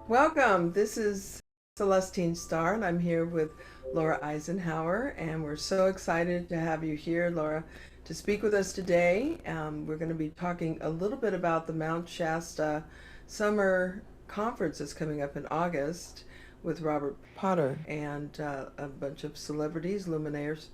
Welcome. This is Celestine Star, and I'm here with Laura Eisenhower, and we're so excited to have you here, Laura, to speak with us today. We're going to be talking a little bit about the Mount Shasta Summer Conference that's coming up in August with Robert Potter and a bunch of celebrities, luminaires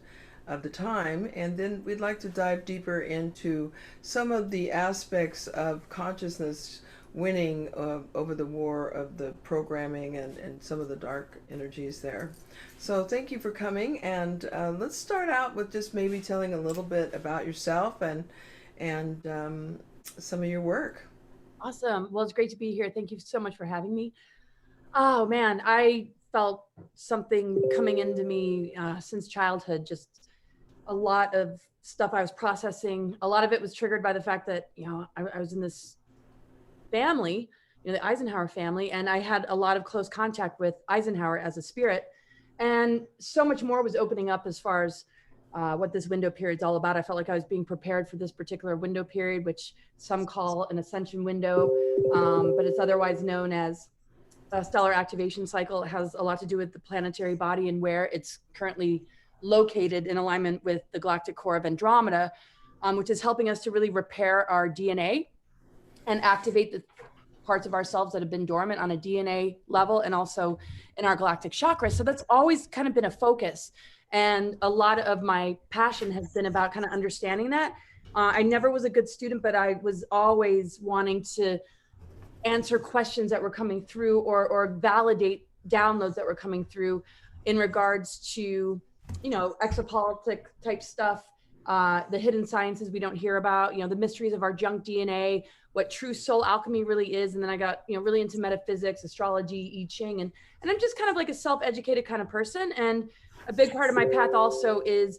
of the time. And then we'd like to dive deeper into some of the aspects of consciousness winning over the war of the programming and some of the dark energies there. So thank you for coming, and let's start out with just maybe telling a little bit about yourself and some of your work. Awesome. Well, it's great to be here. Thank you so much for having me. Oh man, I felt something coming into me since childhood. Just a lot of stuff I was processing. A lot of it was triggered by the fact that I was in this family, the Eisenhower family, and I had a lot of close contact with Eisenhower as a spirit, and so much more was opening up as far as what this window period is all about. I felt like I was being prepared for this particular window period, which some call an ascension window, but it's otherwise known as a stellar activation cycle. It has a lot to do with the planetary body and where it's currently located in alignment with the galactic core of Andromeda, which is helping us to really repair our DNA and activate the parts of ourselves that have been dormant on a DNA level and also in our galactic chakra. So that's always kind of been a focus. And a lot of my passion has been about kind of understanding that. I never was a good student, but I was always wanting to answer questions that were coming through or validate downloads that were coming through in regards to, exopolitic type stuff, the hidden sciences we don't hear about, the mysteries of our junk DNA, what true soul alchemy really is. And then I got, really into metaphysics, astrology, I Ching, and I'm just kind of like a self-educated kind of person. And a big part of my path also is,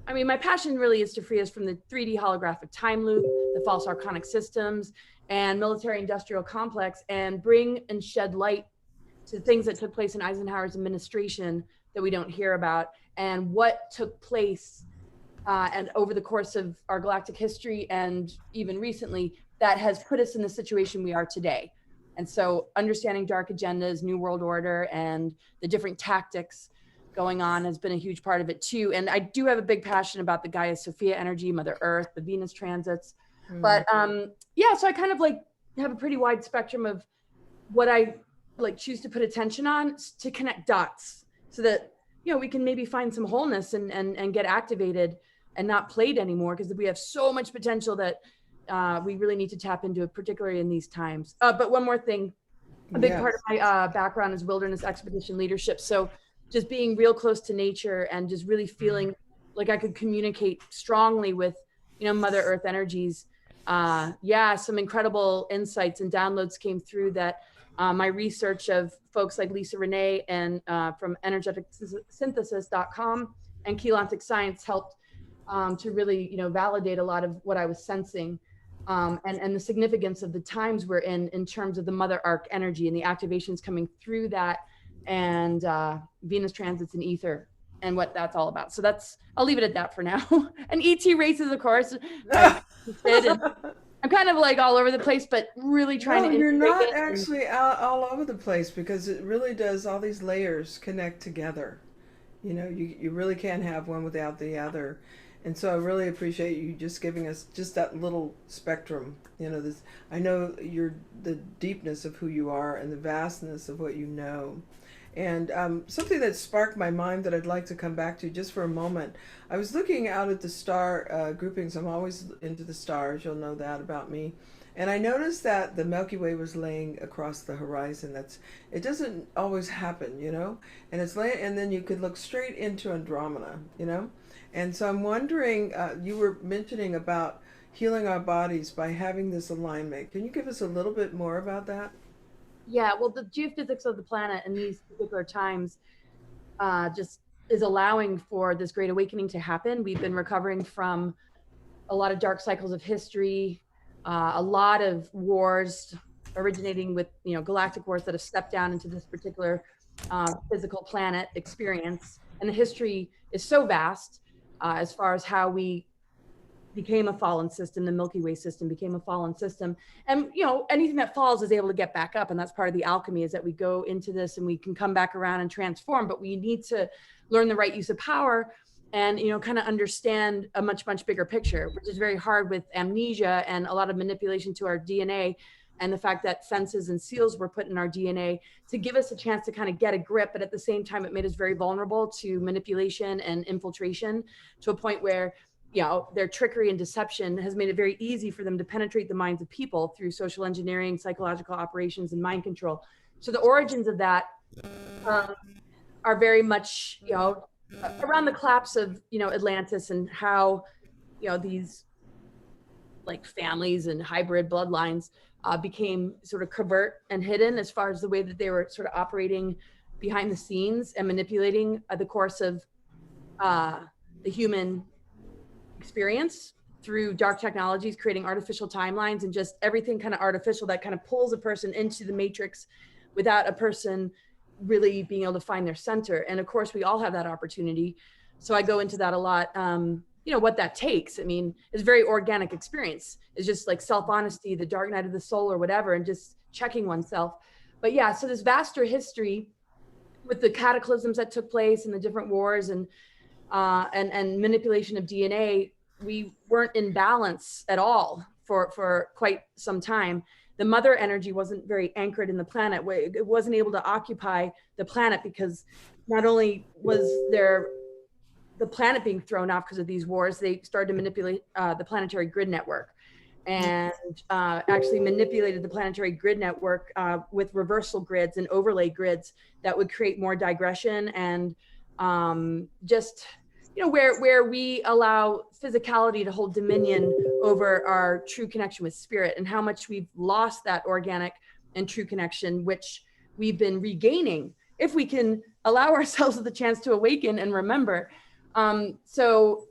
my passion really is to free us from the 3D holographic time loop, the false archonic systems, and military industrial complex, and bring and shed light to things that took place in Eisenhower's administration that we don't hear about, and what took place and over the course of our galactic history and even recently that has put us in the situation we are today. And so understanding dark agendas, New World Order, and the different tactics going on has been a huge part of it too. And I do have a big passion about the Gaia Sophia energy, Mother Earth, the Venus transits. But so I kind of like have a pretty wide spectrum of what I like choose to put attention on to connect dots so that, we can maybe find some wholeness and get activated and not played anymore, because we have so much potential that we really need to tap into it, particularly in these times. But one more thing, a big part of my background is wilderness expedition leadership. So just being real close to nature and just really feeling like I could communicate strongly with, Mother Earth energies. Some incredible insights and downloads came through that my research of folks like Lisa Renee and from energeticsynthesis.com and Keelantic Science helped to really, validate a lot of what I was sensing, and the significance of the times we're in terms of the Mother Arc energy and the activations coming through that, and Venus transits and ether and what that's all about. So I'll leave it at that for now. And ET races, of course. I'm kind of like all over the place, but really trying to You're integrate not it. actually all over the place, because it really does, all these layers connect together. You really can't have one without the other. And so I really appreciate you just giving us just that little spectrum. I know the deepness of who you are and the vastness of what you know. And something that sparked my mind that I'd like to come back to just for a moment. I was looking out at the star groupings. I'm always into the stars. You'll know that about me. And I noticed that the Milky Way was laying across the horizon. It doesn't always happen, And it's laying, and then you could look straight into Andromeda. And so I'm wondering, you were mentioning about healing our bodies by having this alignment. Can you give us a little bit more about that? Yeah, well, the geophysics of the planet in these particular times just is allowing for this great awakening to happen. We've been recovering from a lot of dark cycles of history, a lot of wars originating with, galactic wars that have stepped down into this particular physical planet experience. And the history is so vast as far as how we became a fallen system. The Milky Way system became a fallen system. And, you know, anything that falls is able to get back up. And that's part of the alchemy, is that we go into this and we can come back around and transform, but we need to learn the right use of power and, you know, kind of understand a much, much bigger picture, which is very hard with amnesia and a lot of manipulation to our DNA. And the fact that fences and seals were put in our DNA to give us a chance to kind of get a grip, but at the same time, it made us very vulnerable to manipulation and infiltration, to a point where, you know, their trickery and deception has made it very easy for them to penetrate the minds of people through social engineering, psychological operations, and mind control. So the origins of that are very much, you know, around the collapse of, you know, Atlantis, and how, you know, these like families and hybrid bloodlines became sort of covert and hidden, as far as the way that they were sort of operating behind the scenes and manipulating the course of the human experience through dark technologies, creating artificial timelines and just everything kind of artificial that kind of pulls a person into the matrix without a person really being able to find their center. And of course, we all have that opportunity. So I go into that a lot. You know, what that takes, I mean, it's a very organic experience. It's just like self-honesty, the dark night of the soul or whatever, and just checking oneself. But yeah, so this vaster history with the cataclysms that took place and the different wars and manipulation of DNA, we weren't in balance at all for quite some time. The mother energy wasn't very anchored in the planet. It wasn't able to occupy the planet, because not only was there the planet being thrown off because of these wars, they started to manipulate the planetary grid network, and actually manipulated the planetary grid network with reversal grids and overlay grids that would create more digression and just, you know, where we allow physicality to hold dominion over our true connection with spirit, and how much we've lost that organic and true connection, which we've been regaining if we can allow ourselves the chance to awaken and remember. So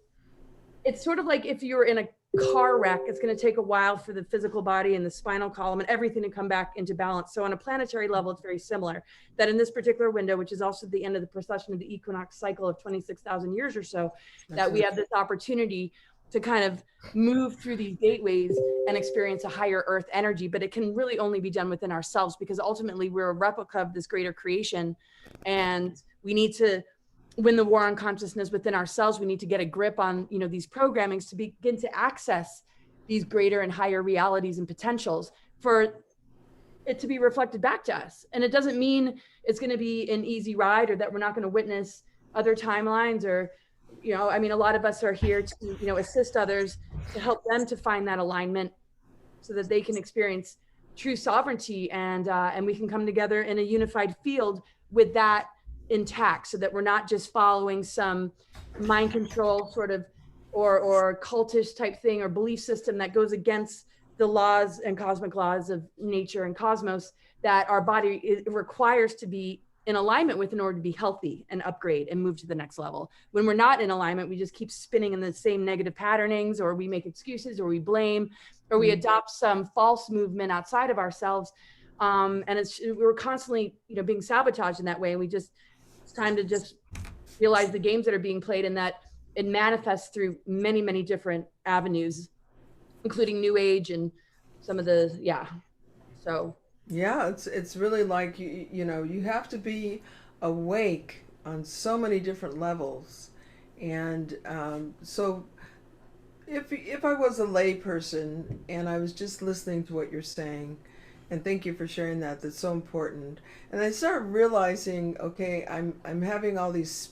it's sort of like if you were in a car wreck, it's going to take a while for the physical body and the spinal column and everything to come back into balance. So on a planetary level, it's very similar, that in this particular window, which is also the end of the precession of the equinox cycle of 26,000 years or so, that we have this opportunity to kind of move through these gateways and experience a higher earth energy. But it can really only be done within ourselves, because ultimately we're a replica of this greater creation, and we need to win the war on consciousness within ourselves. We need to get a grip on, you know, these programmings to begin to access these greater and higher realities and potentials for it to be reflected back to us. And it doesn't mean it's going to be an easy ride, or that we're not going to witness other timelines, or, you know, I mean, a lot of us are here to, you know, assist others, to help them to find that alignment so that they can experience true sovereignty, and we can come together in a unified field with that intact, so that we're not just following some mind control sort of or cultish type thing or belief system that goes against the laws and cosmic laws of nature and cosmos that our body requires to be in alignment with in order to be healthy and upgrade and move to the next level. When we're not in alignment, we just keep spinning in the same negative patternings, or we make excuses, or we blame, or we adopt some false movement outside of ourselves. And we're constantly, you know, being sabotaged in that way. And it's time to just realize the games that are being played, and that it manifests through many, many different avenues, including New Age and some of the, so. Yeah, it's really like, you know, you have to be awake on so many different levels. And so if I was a lay person and I was just listening to what you're saying, and thank you for sharing that, that's so important. And I started realizing, okay, I'm having all these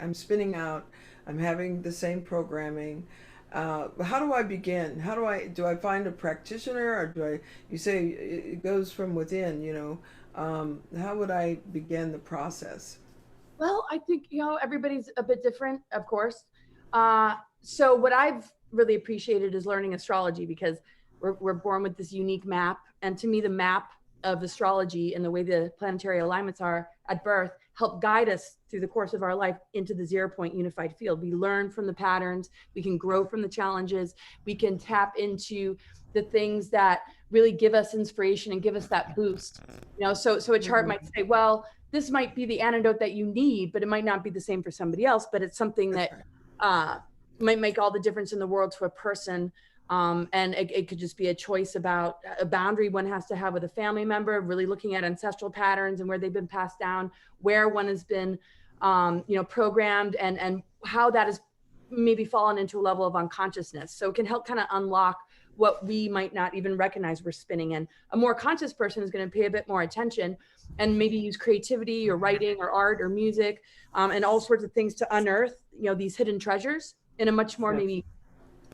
I'm spinning out, I'm having the same programming. How do I begin? Do I find a practitioner, or you say it goes from within, you know, how would I begin the process? Well, I think, you know, everybody's a bit different, of course. So what I've really appreciated is learning astrology, because we're born with this unique map. And to me, the map of astrology and the way the planetary alignments are at birth help guide us through the course of our life into the 0 point unified field. We learn from the patterns, we can grow from the challenges, we can tap into the things that really give us inspiration and give us that boost. You know, so a chart might say, well, this might be the antidote that you need, but it might not be the same for somebody else. But it's something that might make all the difference in the world to a person. And it could just be a choice about a boundary one has to have with a family member, really looking at ancestral patterns and where they've been passed down, where one has been, programmed, and how that has maybe fallen into a level of unconsciousness. So it can help kind of unlock what we might not even recognize we're spinning in. A more conscious person is going to pay a bit more attention and maybe use creativity or writing or art or music, and all sorts of things to unearth, these hidden treasures in a much more maybe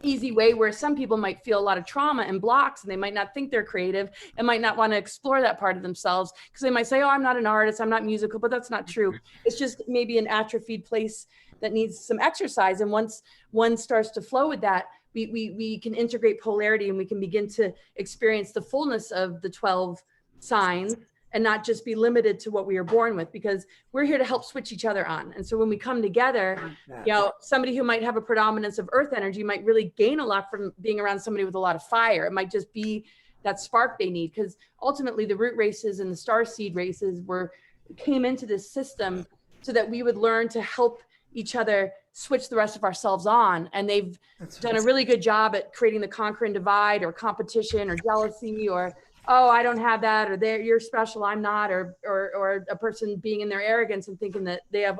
easy way, where some people might feel a lot of trauma and blocks, and they might not think they're creative and might not want to explore that part of themselves because they might say, oh, I'm not an artist, I'm not musical, but that's not true. It's just maybe an atrophied place that needs some exercise. And once one starts to flow with that, we can integrate polarity, and we can begin to experience the fullness of the 12 signs and not just be limited to what we are born with, because we're here to help switch each other on. And so when we come together, somebody who might have a predominance of earth energy might really gain a lot from being around somebody with a lot of fire. It might just be that spark they need, because ultimately the root races and the star seed races came into this system so that we would learn to help each other switch the rest of ourselves on. And they've done a really good job at creating the conquer and divide, or competition, or jealousy, or, oh, I don't have that, or you're special, I'm not, or a person being in their arrogance and thinking that they have,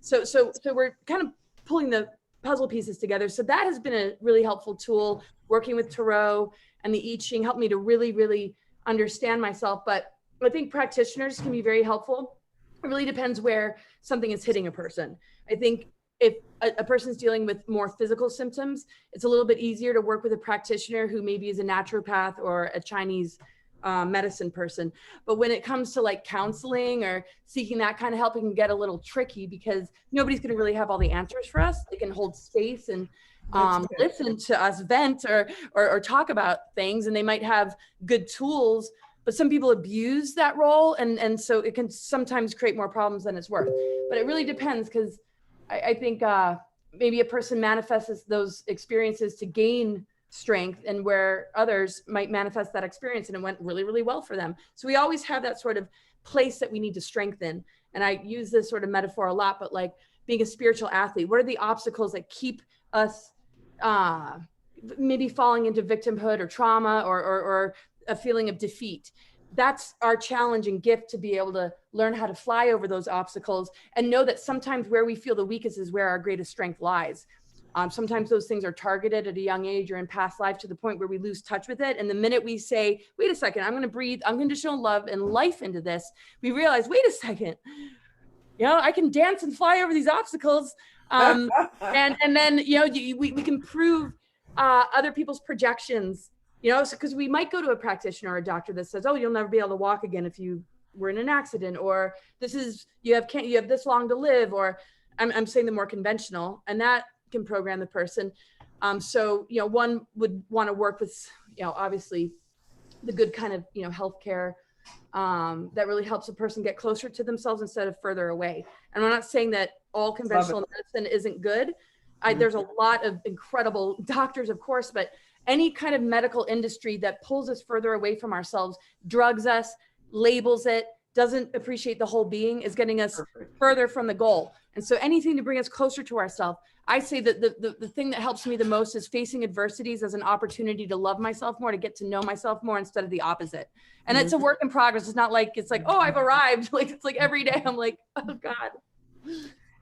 so we're kind of pulling the puzzle pieces together. So that has been a really helpful tool. Working with Tarot and the I Ching helped me to really, really understand myself. But I think practitioners can be very helpful. It really depends where something is hitting a person. I think if a person's dealing with more physical symptoms, it's a little bit easier to work with a practitioner who maybe is a naturopath or a Chinese medicine person. But when it comes to like counseling or seeking that kind of help, it can get a little tricky, because nobody's going to really have all the answers for us. They can hold space and listen to us vent or talk about things, and they might have good tools, but some people abuse that role. And so it can sometimes create more problems than it's worth. But it really depends, because I think maybe a person manifests those experiences to gain strength, and where others might manifest that experience and it went really, really well for them. So we always have that sort of place that we need to strengthen. And I use this sort of metaphor a lot, but like being a spiritual athlete, what are the obstacles that keep us maybe falling into victimhood or trauma or a feeling of defeat? That's our challenge and gift, to be able to learn how to fly over those obstacles and know that sometimes where we feel the weakest is where our greatest strength lies. Sometimes those things are targeted at a young age or in past life, to the point where we lose touch with it. And the minute we say, wait a second, I'm going to breathe unconditional love and life into this, we realize, wait a second, I can dance and fly over these obstacles. And then, we can prove other people's projections. Because we might go to a practitioner or a doctor that says, oh, you'll never be able to walk again if you were in an accident, or you have this long to live, or I'm saying the more conventional, and that can program the person. So one would want to work with obviously the good kind of healthcare that really helps a person get closer to themselves instead of further away. And I'm not saying that all conventional medicine isn't good. There's a lot of incredible doctors, of course, but any kind of medical industry that pulls us further away from ourselves, drugs us, labels it, doesn't appreciate the whole being, is getting us further from the goal. And so anything to bring us closer to ourselves. I say that the thing that helps me the most is facing adversities as an opportunity to love myself more, to get to know myself more, instead of the opposite. And it's a work in progress. It's not like, oh, I've arrived. Like, it's like every day I'm like, oh God.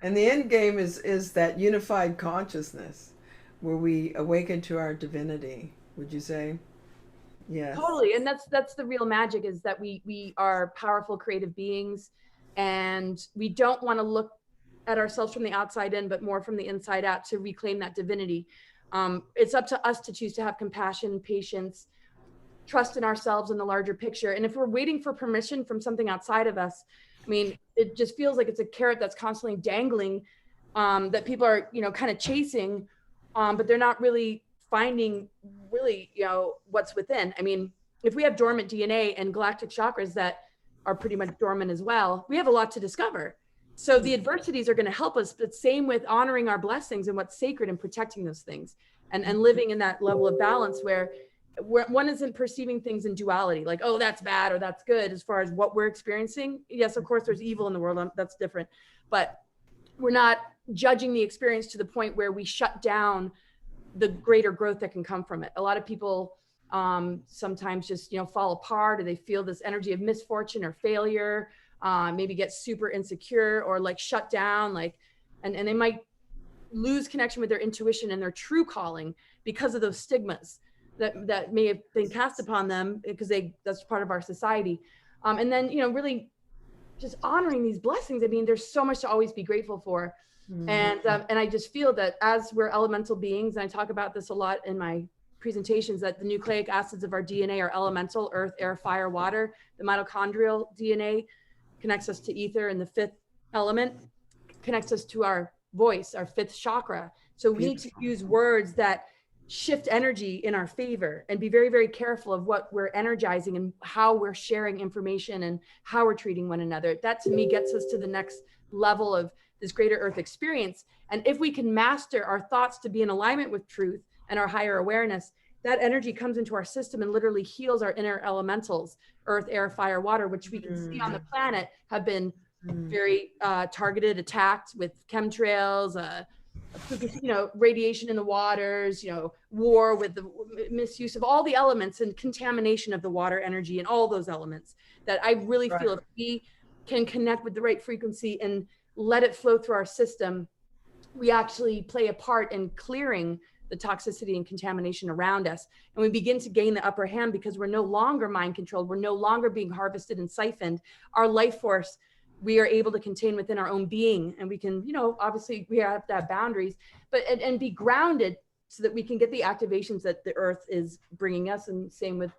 And the end game is that unified consciousness, where we awaken to our divinity, would you say? Yes. Totally. And that's the real magic, is that we are powerful creative beings, and we don't want to look at ourselves from the outside in, but more from the inside out, to reclaim that divinity. It's up to us to choose to have compassion, patience, trust in ourselves and the larger picture. And if we're waiting for permission from something outside of us, I mean, it just feels like it's a carrot that's constantly dangling, that people are, kind of chasing, but they're not really finding what's within. I mean, if we have dormant DNA and galactic chakras that are pretty much dormant as well, we have a lot to discover. So the adversities are going to help us, but same with honoring our blessings and what's sacred and protecting those things, and living in that level of balance where one isn't perceiving things in duality, like, oh, that's bad or that's good, as far as what we're experiencing. Yes, of course, there's evil in the world. That's different. But we're not judging the experience to the point where we shut down the greater growth that can come from it. A lot of people sometimes just, you know, fall apart, or they feel this energy of misfortune or failure, maybe get super insecure or like shut down, like, and they might lose connection with their intuition and their true calling because of those stigmas that may have been cast upon them, because that's part of our society. And then, you know, really just honoring these blessings. I mean, there's so much to always be grateful for. And I just feel that as we're elemental beings, and I talk about this a lot in my presentations, that the nucleic acids of our DNA are elemental: earth, air, fire, water. The mitochondrial DNA connects us to ether, and the fifth element connects us to our voice, our fifth chakra. So we need to use words that shift energy in our favor, and be very, very careful of what we're energizing and how we're sharing information and how we're treating one another. That to me gets us to the next level of this greater earth experience. And if we can master our thoughts to be in alignment with truth and our higher awareness, that energy comes into our system and literally heals our inner elementals: earth, air, fire, water, which we can see on the planet have been very targeted, attacked with chemtrails, you know, radiation in the waters, you know, war with the misuse of all the elements and contamination of the water energy and all those elements. That I really feel if we can connect with the right frequency and let it flow through our system, we actually play a part in clearing the toxicity and contamination around us. And we begin to gain the upper hand because we're no longer mind controlled. We're no longer being harvested and siphoned. Our life force, we are able to contain within our own being. And we can, you know, obviously we have to have boundaries, but, and be grounded so that we can get the activations that the earth is bringing us. And same with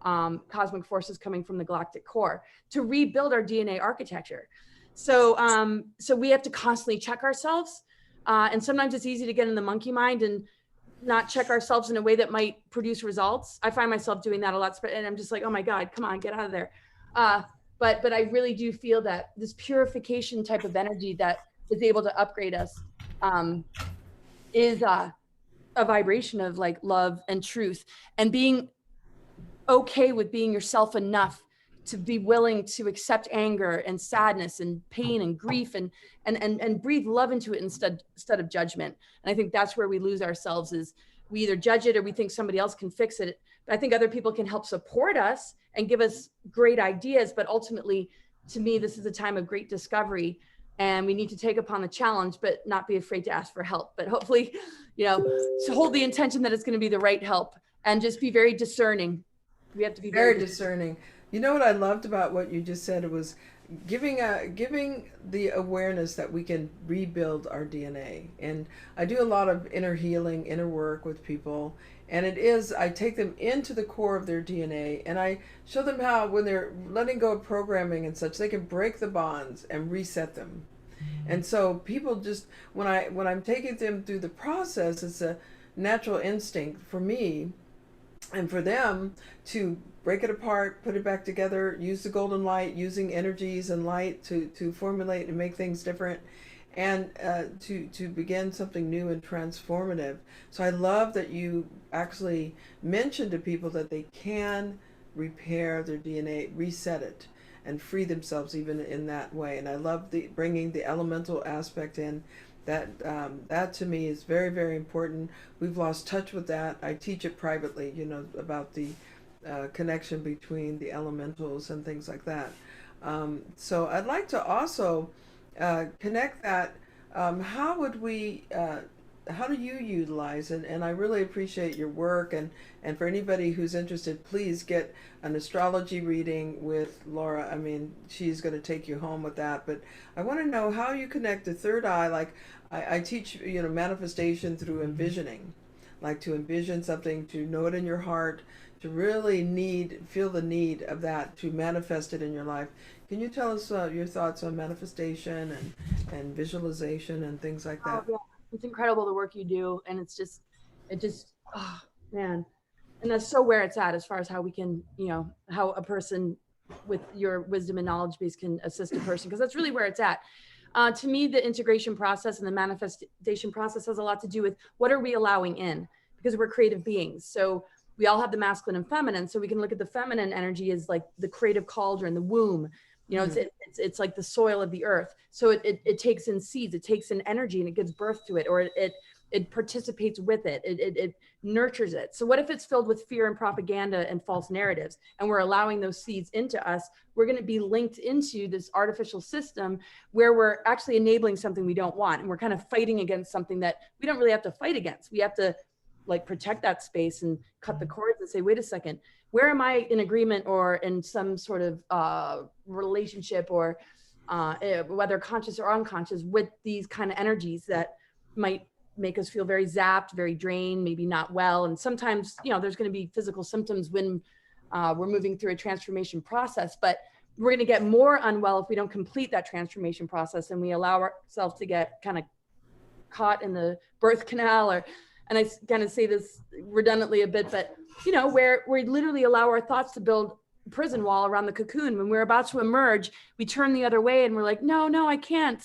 cosmic forces coming from the galactic core to rebuild our DNA architecture. So, so we have to constantly check ourselves. And sometimes it's easy to get in the monkey mind and not check ourselves in a way that might produce results. I find myself doing that a lot, and I'm just like, oh my God, come on, get out of there. But I really do feel that this purification type of energy that is able to upgrade us is a vibration of like love and truth, and being okay with being yourself enough to be willing to accept anger and sadness and pain and grief and breathe love into it instead of judgment. And I think that's where we lose ourselves, is we either judge it or we think somebody else can fix it. But I think other people can help support us and give us great ideas. But ultimately, to me, this is a time of great discovery, and we need to take upon the challenge, but not be afraid to ask for help. But hopefully, you know, to hold the intention that it's going to be the right help, and just be very discerning. We have to be very discerning. You know what I loved about what you just said? It was giving the awareness that we can rebuild our DNA. And I do a lot of inner healing, inner work with people. And I take them into the core of their DNA, and I show them how, when they're letting go of programming and such, they can break the bonds and reset them. And so people just, when I'm taking them through the process, it's a natural instinct for me and for them to break it apart, put it back together, use the golden light, using energies and light to formulate and make things different, and to begin something new and transformative. So I love that you actually mentioned to people that they can repair their DNA, reset it, and free themselves even in that way. And I love bringing the elemental aspect in. That to me is very, very important. We've lost touch with that. I teach it privately, you know, about the connection between the elementals and things like that. So I'd like to also connect that. How do you utilize, and I really appreciate your work, and for anybody who's interested, please get an astrology reading with Laura. I mean, she's going to take you home with that, but I want to know how you connect the third eye. Like I teach, you know, manifestation through envisioning, like to envision something, to know it in your heart, to really feel the need of that, to manifest it in your life. Can you tell us your thoughts on manifestation and visualization and things like that? Oh, yeah. It's incredible the work you do, and it just, oh man. And that's so where it's at, as far as how we can, you know, how a person with your wisdom and knowledge base can assist a person, because that's really where it's at. To me, the integration process and the manifestation process has a lot to do with what are we allowing in, because we're creative beings. So we all have the masculine and feminine. So we can look at the feminine energy as like the creative cauldron, the womb. You know, it's like the soil of the earth. So it takes in seeds, it takes in energy, and it gives birth to it, or it participates with it. It nurtures it. So what if it's filled with fear and propaganda and false narratives, and we're allowing those seeds into us? We're going to be linked into this artificial system where we're actually enabling something we don't want. And we're kind of fighting against something that we don't really have to fight against. We have to like protect that space and cut the cords and say, wait a second, where am I in agreement or in some sort of relationship, or whether conscious or unconscious, with these kind of energies that might make us feel very zapped, very drained, maybe not well. And sometimes, you know, there's going to be physical symptoms when we're moving through a transformation process, but we're going to get more unwell if we don't complete that transformation process and we allow ourselves to get kind of caught in the birth canal, or, and I kind of say this redundantly a bit, but, you know, where we literally allow our thoughts to build a prison wall around the cocoon. When we're about to emerge, we turn the other way and we're like, no, I can't.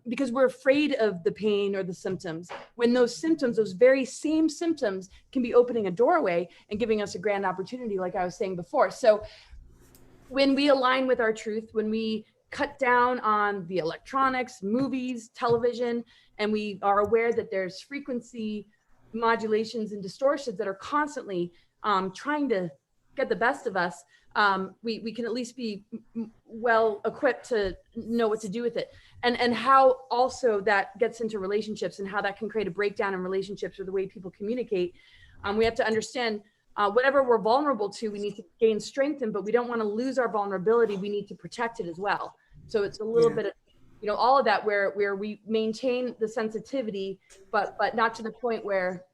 Because we're afraid of the pain or the symptoms, when those symptoms, those very same symptoms, can be opening a doorway and giving us a grand opportunity, like I was saying before. So when we align with our truth, when we cut down on the electronics, movies, television, and we are aware that there's frequency modulations and distortions that are constantly trying to get the best of us, we can at least be well equipped to know what to do with it. And how also that gets into relationships, and how that can create a breakdown in relationships or the way people communicate. We have to understand whatever we're vulnerable to, we need to gain strength in, but we don't want to lose our vulnerability. We need to protect it as well. So it's a little bit of, you know, all of that where we maintain the sensitivity, but not to the point where,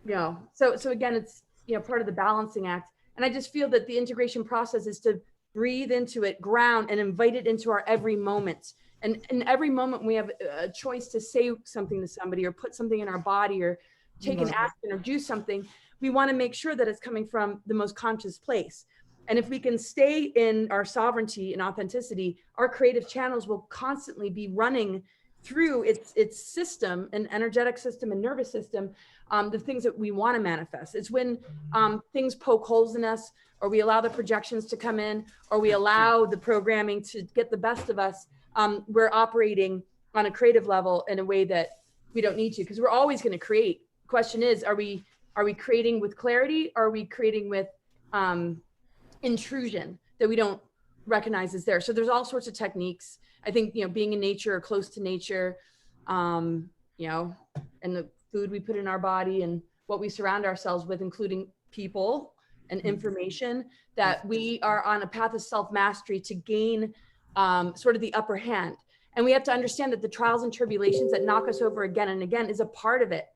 you know, so again, it's, you know, part of the balancing act. And I just feel that the integration process is to breathe into it, ground, and invite it into our every moment. And in every moment we have a choice to say something to somebody, or put something in our body, or take an action, or do something, we want to make sure that it's coming from the most conscious place. And if we can stay in our sovereignty and authenticity, our creative channels will constantly be running through its system, and energetic system and nervous system, the things that we want to manifest. It's when things poke holes in us, or we allow the projections to come in, or we allow the programming to get the best of us, we're operating on a creative level in a way that we don't need to, because we're always going to create. Question is, are we creating with clarity, or are we creating with intrusion that we don't recognize is there? So there's all sorts of techniques. I think, you know, being in nature or close to nature, you know, and the food we put in our body and what we surround ourselves with, including people and information, that we are on a path of self-mastery to gain sort of the upper hand. And we have to understand that the trials and tribulations that knock us over again and again is a part of it.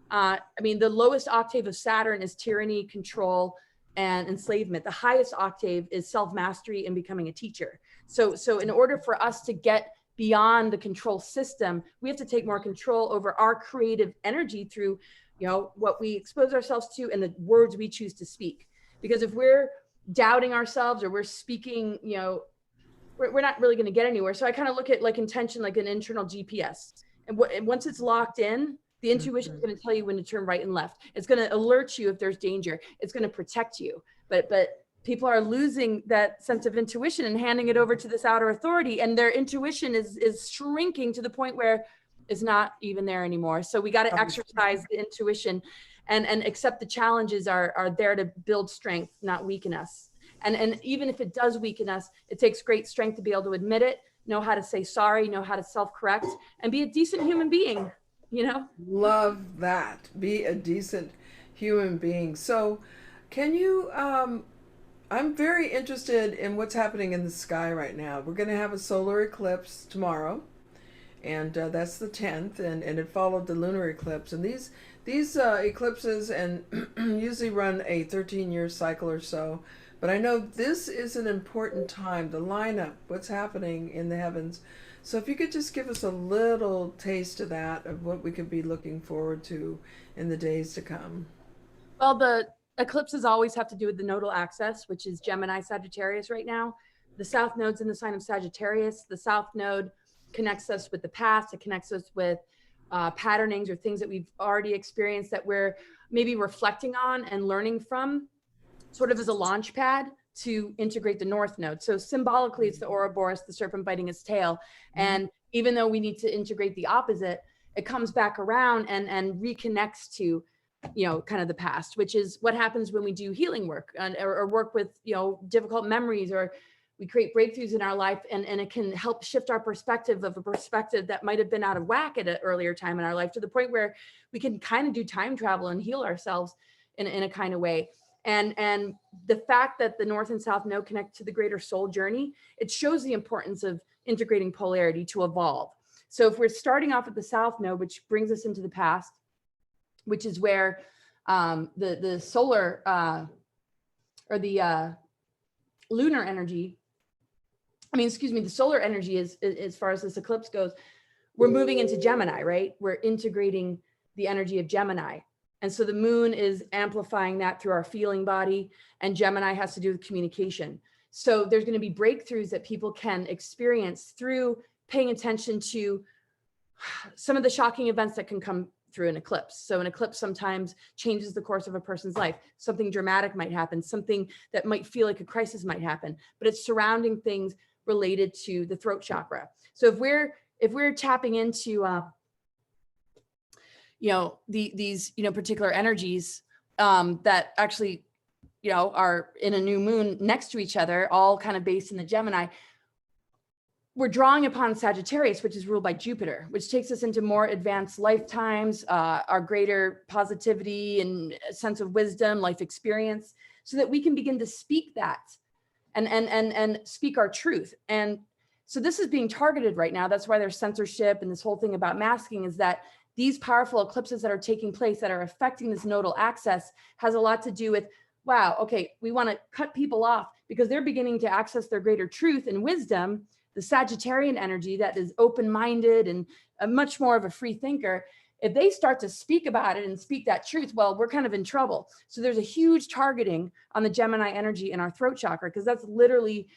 I mean, the lowest octave of Saturn is tyranny, control, and enslavement. The highest octave is self-mastery and becoming a teacher. So in order for us to get beyond the control system, we have to take more control over our creative energy through, you know, what we expose ourselves to and the words we choose to speak. Because if we're doubting ourselves, or we're speaking, you know, we're not really going to get anywhere. So I kind of look at like intention like an internal GPS. And once it's locked in, the intuition is going to tell you when to turn right and left. It's going to alert you if there's danger. It's going to protect you. But people are losing that sense of intuition and handing it over to this outer authority, and their intuition is shrinking to the point where it's not even there anymore. So we got to exercise the intuition and accept the challenges are there to build strength, not weaken us. And even if it does weaken us, it takes great strength to be able to admit it, know how to say sorry, know how to self-correct, and be a decent human being. You know, love that. Be a decent human being. So can you I'm very interested in what's happening in the sky right now. We're going to have a solar eclipse tomorrow, and that's the 10th, and it followed the lunar eclipse. And these eclipses and usually run a 13-year cycle or so. But I know this is an important time to line up what's happening in the heavens. So if you could just give us a little taste of that, of what we could be looking forward to in the days to come. Well, the eclipses always have to do with the nodal axis, which is Gemini Sagittarius right now. The south node's in the sign of Sagittarius. The south node connects us with the past. It connects us with patternings or things that we've already experienced that we're maybe reflecting on and learning from, sort of as a launch pad to integrate the north node. So symbolically, it's the Ouroboros, the serpent biting its tail. And even though we need to integrate the opposite, it comes back around and reconnects to, kind of the past, which is what happens when we do healing work or work with, difficult memories, or we create breakthroughs in our life, and it can help shift our perspective of a perspective that might have been out of whack at an earlier time in our life, to the point where we can kind of do time travel and heal ourselves in a kind of way. And the fact that the north and south node connect to the greater soul journey, it shows the importance of integrating polarity to evolve. So if we're starting off at the south node, which brings us into the past, which is where the solar or the lunar energy, the solar energy is, as far as this eclipse goes, we're moving into Gemini, right? We're integrating the energy of Gemini. And so the moon is amplifying that through our feeling body, and Gemini has to do with communication. So there's going to be breakthroughs that people can experience through paying attention to some of the shocking events that can come through an eclipse. So an eclipse sometimes changes the course of a person's life. Something dramatic might happen, something that might feel like a crisis might happen, but it's surrounding things related to the throat chakra. So if we're tapping into these particular energies that actually are in a new moon next to each other, all kind of based in the Gemini, we're drawing upon Sagittarius, which is ruled by Jupiter, which takes us into more advanced lifetimes, our greater positivity and sense of wisdom, life experience, so that we can begin to speak that and speak our truth. And so this is being targeted right now. That's why there's censorship and this whole thing about masking, is that these powerful eclipses that are taking place that are affecting this nodal axis has a lot to do with, wow, okay, we want to cut people off because they're beginning to access their greater truth and wisdom. The Sagittarian energy that is open-minded and much more of a free thinker, if they start to speak about it and speak that truth, well, we're kind of in trouble. So there's a huge targeting on the Gemini energy in our throat chakra, because that's literally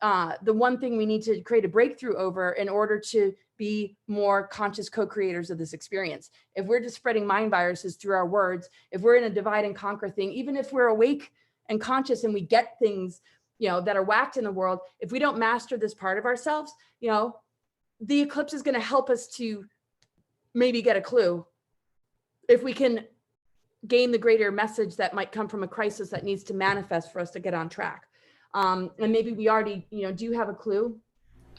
the one thing we need to create a breakthrough over in order to be more conscious co-creators of this experience. If we're just spreading mind viruses through our words, if we're in a divide and conquer thing, even if we're awake and conscious and we get things that are whacked in the world, if we don't master this part of ourselves, the eclipse is going to help us to maybe get a clue if we can gain the greater message that might come from a crisis that needs to manifest for us to get on track. And maybe we already, do have a clue,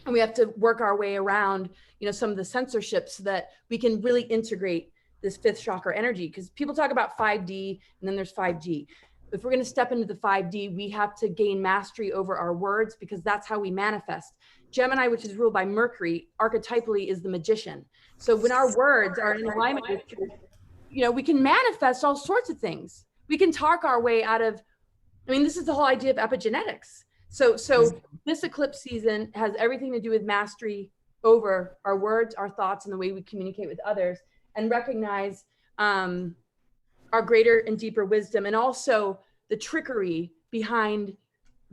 and we have to work our way around, some of the censorship so that we can really integrate this fifth chakra energy. Because people talk about 5D and then there's 5G. If we're going to step into the 5D, we have to gain mastery over our words, because that's how we manifest. Gemini, which is ruled by Mercury, archetypally is the magician. So when our words are in alignment with truth, we can manifest all sorts of things. We can talk our way out of, this is the whole idea of epigenetics. So this eclipse season has everything to do with mastery over our words, our thoughts, and the way we communicate with others, and recognize our greater and deeper wisdom, and also the trickery behind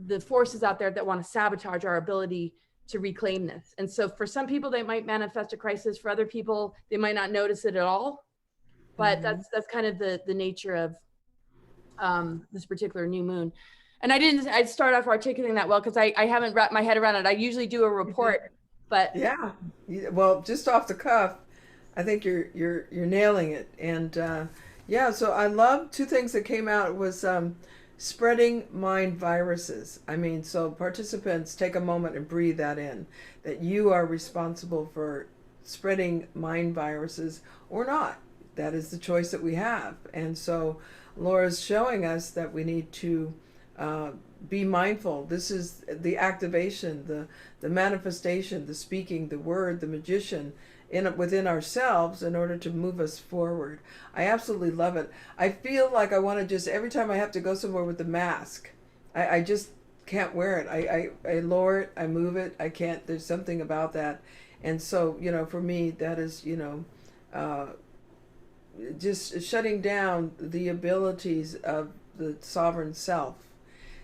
the forces out there that want to sabotage our ability to reclaim this. And so for some people, they might manifest a crisis. For other people, they might not notice it at all. But that's kind of the nature of this particular new moon. And I'd start off articulating that well, because I haven't wrapped my head around it. I usually do a report, but yeah, well, just off the cuff, I think you're nailing it. And yeah, so I love two things that came out was spreading mind viruses. So participants, take a moment and breathe that in, that you are responsible for spreading mind viruses or not. That is the choice that we have. And so Laura's showing us that we need to be mindful. This is the activation, the manifestation, the speaking, the word, the magician within ourselves in order to move us forward. I absolutely love it. I feel like I want to just, every time I have to go somewhere with the mask, I just can't wear it. I lower it, I move it, I can't, there's something about that. And so, for me, that is, just shutting down the abilities of the sovereign self.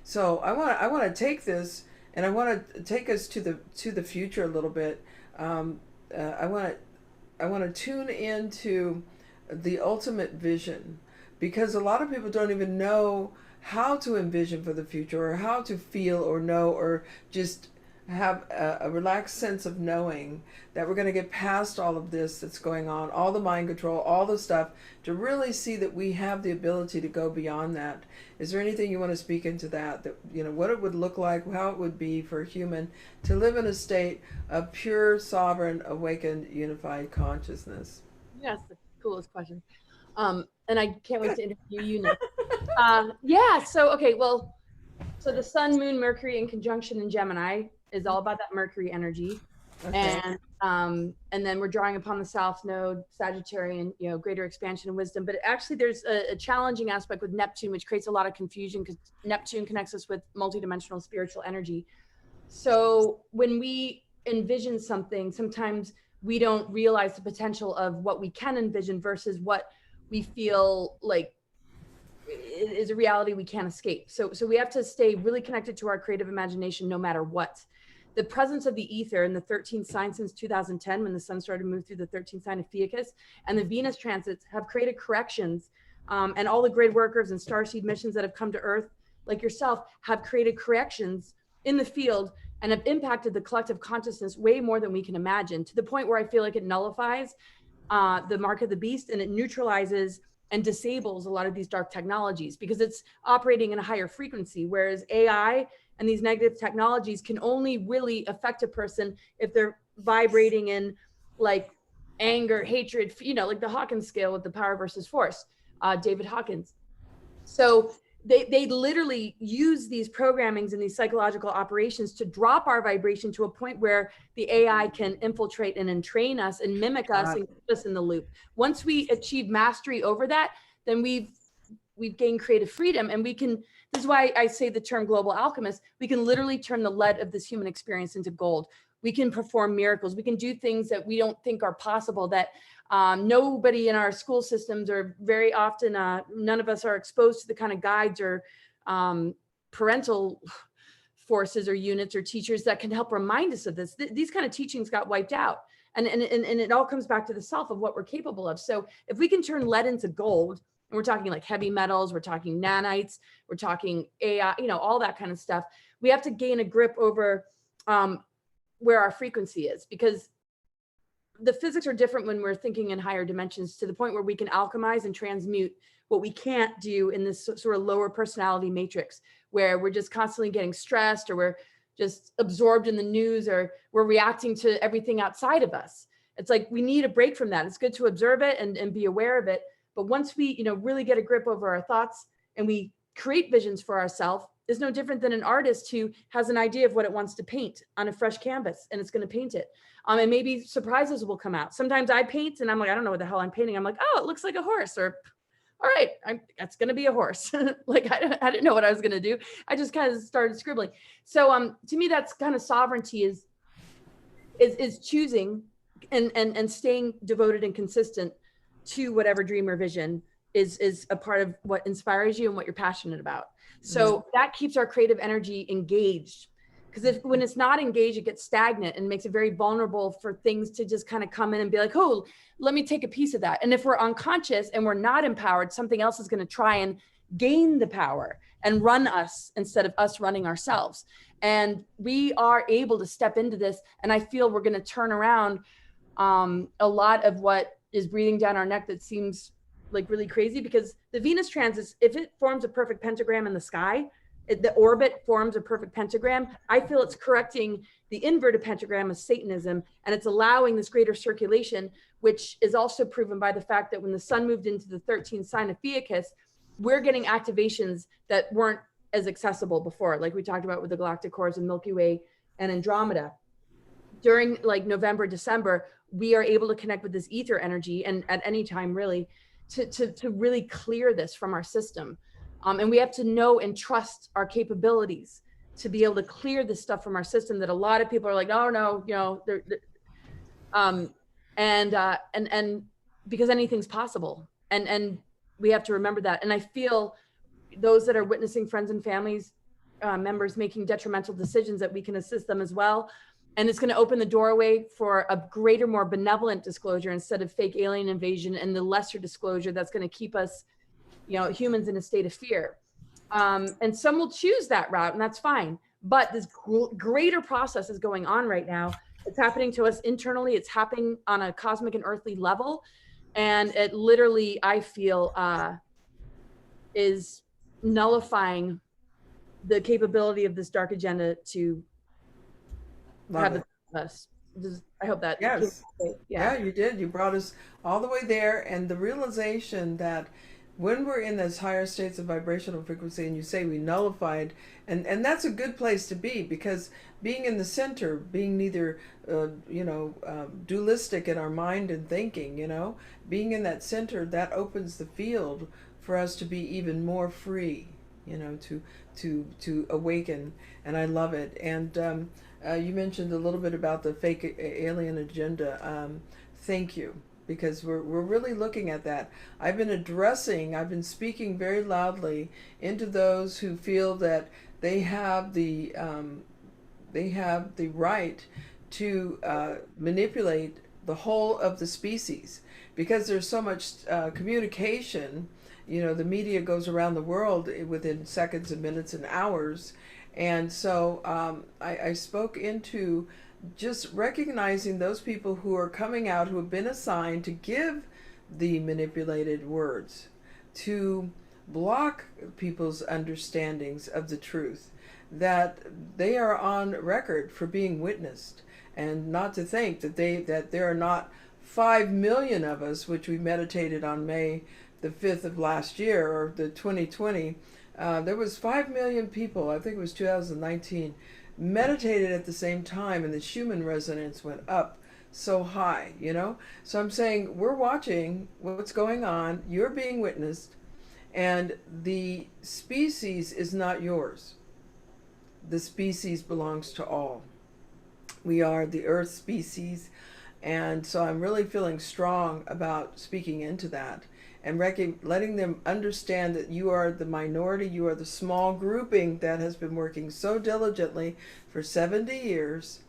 So I want to take this, and I want to take us to the future a little bit. I want to tune into the ultimate vision, because a lot of people don't even know how to envision for the future, or how to feel or know, or just have a relaxed sense of knowing that we're going to get past all of this that's going on, all the mind control, all the stuff, to really see that we have the ability to go beyond that. Is there anything you want to speak into that, what it would look like, how it would be for a human to live in a state of pure, sovereign, awakened, unified consciousness? Yes, the coolest question. And I can't wait to interview you next. Yeah. So, okay. Well, so the sun, moon, Mercury in conjunction in Gemini is all about that Mercury energy. Okay. And then we're drawing upon the South Node, Sagittarian, greater expansion and wisdom. But actually, there's a challenging aspect with Neptune, which creates a lot of confusion because Neptune connects us with multidimensional spiritual energy. So when we envision something, sometimes we don't realize the potential of what we can envision versus what we feel like is a reality we can't escape. So we have to stay really connected to our creative imagination no matter what. The presence of the ether in the 13th sign since 2010, when the sun started to move through the 13th sign of Fiacus, and the Venus transits have created corrections, and all the grid workers and starseed missions that have come to Earth, like yourself, have created corrections in the field and have impacted the collective consciousness way more than we can imagine, to the point where I feel like it nullifies the mark of the beast, and it neutralizes and disables a lot of these dark technologies because it's operating in a higher frequency, whereas AI and these negative technologies can only really affect a person if they're vibrating in like anger, hatred, like the Hawkins scale with the power versus force, David Hawkins. So they literally use these programmings and these psychological operations to drop our vibration to a point where the AI can infiltrate and entrain us and mimic us and keep us in the loop. Once we achieve mastery over that, then we've gained creative freedom, and we can, this is why I say the term global alchemist, we can literally turn the lead of this human experience into gold. We can perform miracles. We can do things that we don't think are possible, that nobody in our school systems, or very often none of us are exposed to the kind of guides or parental forces or units or teachers that can help remind us of this. These kind of teachings got wiped out. And it all comes back to the self of what we're capable of. So if we can turn lead into gold, and we're talking like heavy metals, we're talking nanites, we're talking AI, all that kind of stuff, we have to gain a grip over where our frequency is, because the physics are different when we're thinking in higher dimensions, to the point where we can alchemize and transmute what we can't do in this sort of lower personality matrix, where we're just constantly getting stressed, or we're just absorbed in the news, or we're reacting to everything outside of us. It's like we need a break from that. It's good to observe it and be aware of it. But once we, really get a grip over our thoughts and we create visions for ourselves, is no different than an artist who has an idea of what it wants to paint on a fresh canvas, and it's going to paint it. And maybe surprises will come out. Sometimes I paint and I'm like, I don't know what the hell I'm painting. I'm like, oh, it looks like a horse, or all right, that's going to be a horse. Like I didn't know what I was going to do. I just kind of started scribbling. So to me, that's kind of sovereignty is choosing and staying devoted and consistent to whatever dream or vision is a part of what inspires you and what you're passionate about. So that keeps our creative energy engaged. Because when it's not engaged, it gets stagnant and makes it very vulnerable for things to just kind of come in and be like, oh, let me take a piece of that. And if we're unconscious and we're not empowered, something else is going to try and gain the power and run us instead of us running ourselves. And we are able to step into this. And I feel we're going to turn around a lot of what is breathing down our neck that seems like really crazy, because the Venus transits, if it forms a perfect pentagram in the sky, the orbit forms a perfect pentagram, I feel it's correcting the inverted pentagram of Satanism, and it's allowing this greater circulation, which is also proven by the fact that when the sun moved into the 13th sign of Fiacus, we're getting activations that weren't as accessible before, like we talked about with the galactic cores and Milky Way and Andromeda. During like November, December, we are able to connect with this ether energy, and at any time really, to really clear this from our system. And we have to know and trust our capabilities to be able to clear this stuff from our system that a lot of people are like, oh no, and because anything's possible. And we have to remember that. And I feel those that are witnessing friends and families, members making detrimental decisions, that we can assist them as well. And it's going to open the doorway for a greater, more benevolent disclosure instead of fake alien invasion and the lesser disclosure that's going to keep us, humans in a state of fear. And some will choose that route, and that's fine. But this greater process is going on right now. It's happening to us internally. It's happening on a cosmic and earthly level. And it literally, I feel, is nullifying the capability of this dark agenda to have the us. I hope that. Yes. Yeah, you did. You brought us all the way there. And the realization that when we're in those higher states of vibrational frequency, and you say we nullified, and that's a good place to be, because being in the center, being neither dualistic in our mind and thinking, being in that center, that opens the field for us to be even more free, to awaken. And I love it. And you mentioned a little bit about the fake alien agenda. Thank you, because we're really looking at that. I've been speaking very loudly into those who feel that they have the right to manipulate the whole of the species, because there's so much communication. The media goes around the world within seconds and minutes and hours. And so I spoke into just recognizing those people who are coming out, who have been assigned to give the manipulated words, to block people's understandings of the truth, that they are on record for being witnessed, and not to think that there are not 5 million of us, which we meditated on May the 5th of last year, or the 2020. There was 5 million people, I think it was 2019, meditated at the same time, and the Schumann resonance went up so high, So I'm saying, we're watching what's going on, you're being witnessed, and the species is not yours. The species belongs to all. We are the Earth species, and so I'm really feeling strong about speaking into that, and letting them understand that you are the minority, you are the small grouping that has been working so diligently for 70 years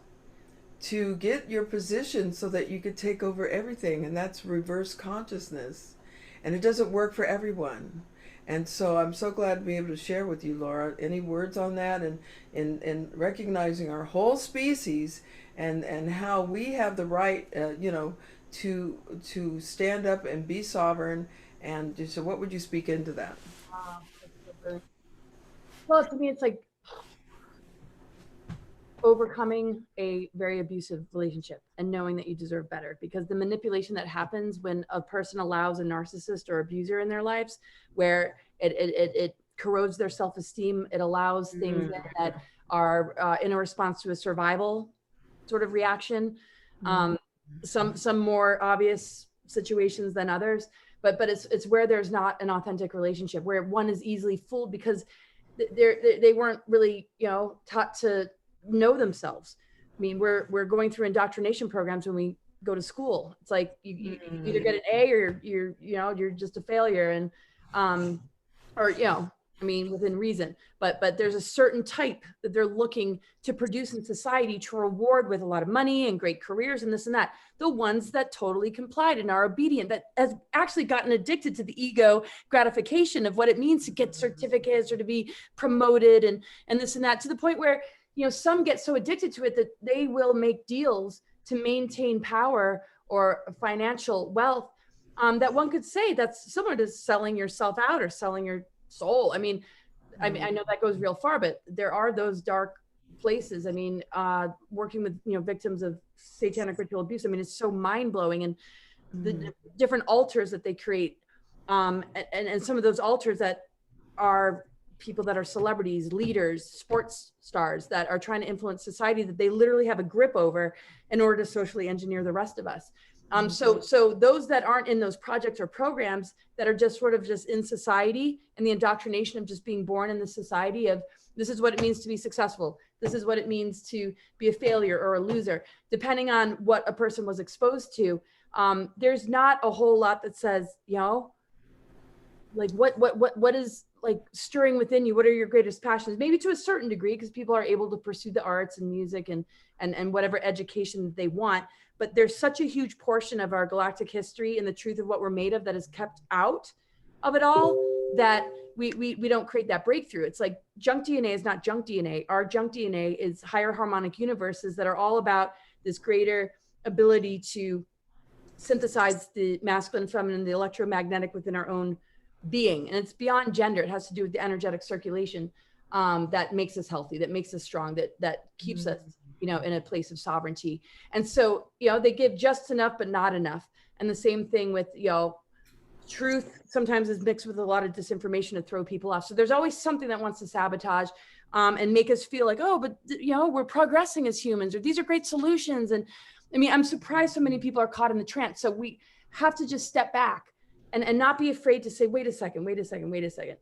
to get your position so that you could take over everything, and that's reverse consciousness. And it doesn't work for everyone. And so I'm so glad to be able to share with you, Laura, any words on that, and in recognizing our whole species, and how we have the right, to stand up and be sovereign. And so what would you speak into that? Well, to me, it's like overcoming a very abusive relationship and knowing that you deserve better, because the manipulation that happens when a person allows a narcissist or abuser in their lives, where it corrodes their self-esteem, it allows things that are in a response to a survival sort of reaction, some more obvious situations than others, but it's where there's not an authentic relationship, where one is easily fooled because they weren't really taught to know themselves. I mean, we're going through indoctrination programs when we go to school. It's like you either get an A or you're just a failure, and I mean, within reason, but there's a certain type that they're looking to produce in society to reward with a lot of money and great careers and this and that. The ones that totally complied and are obedient, that has actually gotten addicted to the ego gratification of what it means to get certificates or to be promoted and this and that, to the point where, some get so addicted to it that they will make deals to maintain power or financial wealth, that one could say that's similar to selling yourself out or selling your soul. I mean, I know that goes real far, but there are those dark places. I mean, working with victims of satanic ritual abuse, I mean, it's so mind-blowing, and the different altars that they create, and some of those altars that are people that are celebrities, leaders, sports stars that are trying to influence society, that they literally have a grip over in order to socially engineer the rest of us. So those that aren't in those projects or programs, that are just sort of just in society, and the indoctrination of just being born in the society of, this is what it means to be successful, this is what it means to be a failure or a loser, depending on what a person was exposed to. There's not a whole lot that says, like what is like stirring within you, what are your greatest passions, maybe to a certain degree, because people are able to pursue the arts and music and whatever education they want. But there's such a huge portion of our galactic history and the truth of what we're made of that is kept out of it all, that we don't create that breakthrough. It's like junk DNA is not junk DNA. Our junk DNA is higher harmonic universes that are all about this greater ability to synthesize the masculine and feminine, the electromagnetic within our own being. And it's beyond gender. It has to do with the energetic circulation that makes us healthy, that makes us strong, that keeps us, you know, in a place of sovereignty. And so, you know, they give just enough, but not enough. And the same thing with, you know, truth sometimes is mixed with a lot of disinformation to throw people off. So there's always something that wants to sabotage and make us feel like, oh, but you know, we're progressing as humans, or these are great solutions. And I mean, I'm surprised so many people are caught in the trance. So we have to just step back and not be afraid to say, wait a second.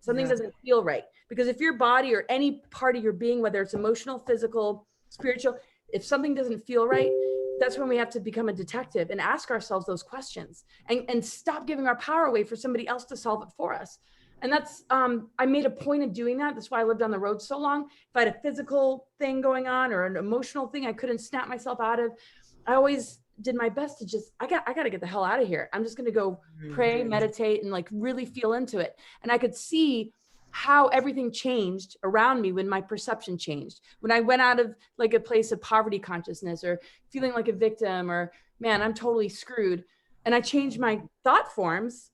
Something doesn't feel right. Because if your body or any part of your being, whether it's emotional, physical, spiritual, if something doesn't feel right, that's when we have to become a detective and ask ourselves those questions and stop giving our power away for somebody else to solve it for us. And that's, I made a point of doing that. That's why I lived on the road so long. If I had a physical thing going on or an emotional thing I couldn't snap myself out of, I always did my best to just, I got to get the hell out of here. I'm just going to go pray, meditate, and like really feel into it. And I could see how everything changed around me when my perception changed. When I went out of like a place of poverty consciousness or feeling like a victim or, man, I'm totally screwed. And I changed my thought forms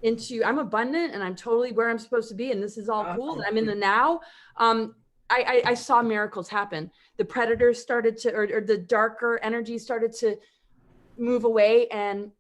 into, I'm abundant and I'm totally where I'm supposed to be. And this is all cool. And I'm in the now. I saw miracles happen. The predators started to, or the darker energy started to move away, and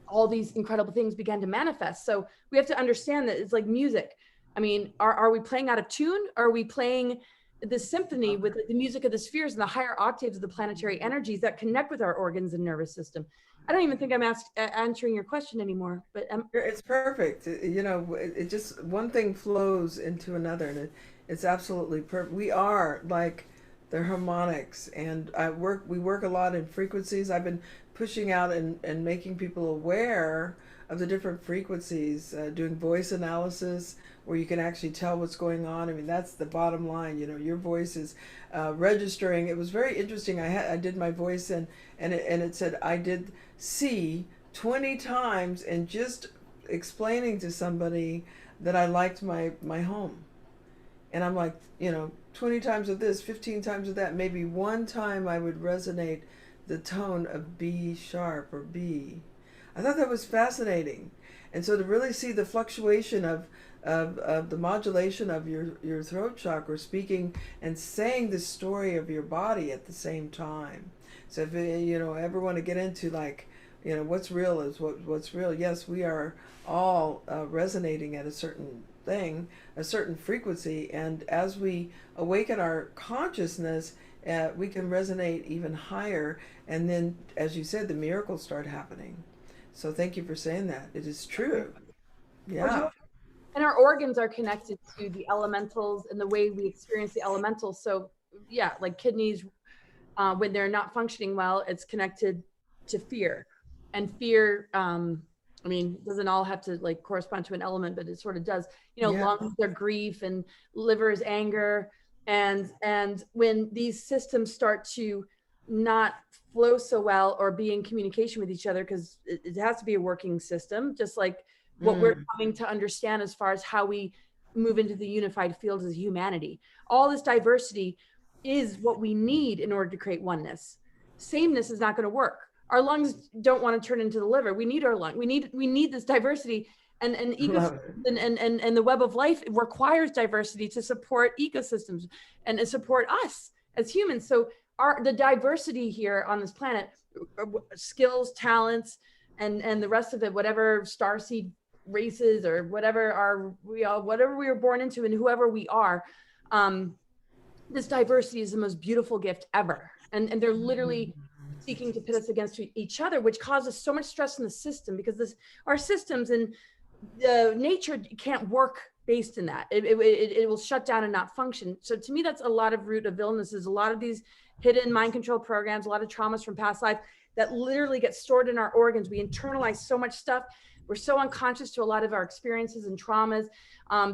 all these incredible things began to manifest. So we have to understand that it's like music. I mean, are we playing out of tune? Or are we playing the symphony with the music of the spheres and the higher octaves of the planetary energies that connect with our organs and nervous system? I don't even think I'm answering your question anymore, but It's perfect. You know, it just one thing flows into another, and it's absolutely perfect. We are like the harmonics, and we work a lot in frequencies. I've been pushing out and making people aware of the different frequencies, doing voice analysis where you can actually tell what's going on. I mean, that's the bottom line. You know, your voice is registering. It was very interesting. I did my voice, and it said I did C 20 times, and just explaining to somebody that I liked my home. And I'm like, you know, 20 times of this, 15 times of that. Maybe one time I would resonate the tone of B sharp or B. I thought that was fascinating. And so to really see the fluctuation of the modulation of your throat chakra, speaking and saying the story of your body at the same time. So if you know ever want to get into like, you know, what's real is what's real. Yes, we are all resonating at a certain thing, a certain frequency, and as we awaken our consciousness, we can resonate even higher, and then, as you said, the miracles start happening. So thank you for saying that. It is true. Yeah. And our organs are connected to the elementals and the way we experience the elementals. So yeah, like kidneys, when they're not functioning well, it's connected to fear. And fear, I mean, doesn't all have to like correspond to an element, but it sort of does. You know, lungs are grief, and liver is anger. And when these systems start to not flow so well or be in communication with each other, because it has to be a working system, just like what we're coming to understand as far as how we move into the unified field as humanity. All this diversity is what we need in order to create oneness. Sameness is not going to work. Our lungs don't want to turn into the liver. We need our lung. We need this diversity, and and the web of life requires diversity to support ecosystems and to support us as humans. So the diversity here on this planet, skills, talents, and the rest of it, whatever starseed races or whatever whatever we were born into and whoever we are, this diversity is the most beautiful gift ever. And they're literally seeking to pit us against each other, which causes so much stress in the system, because our systems and nature can't work based in that. It will shut down and not function. So to me, that's a lot of root of illnesses, a lot of these hidden mind control programs, a lot of traumas from past life that literally get stored in our organs. We internalize so much stuff. We're so unconscious to a lot of our experiences and traumas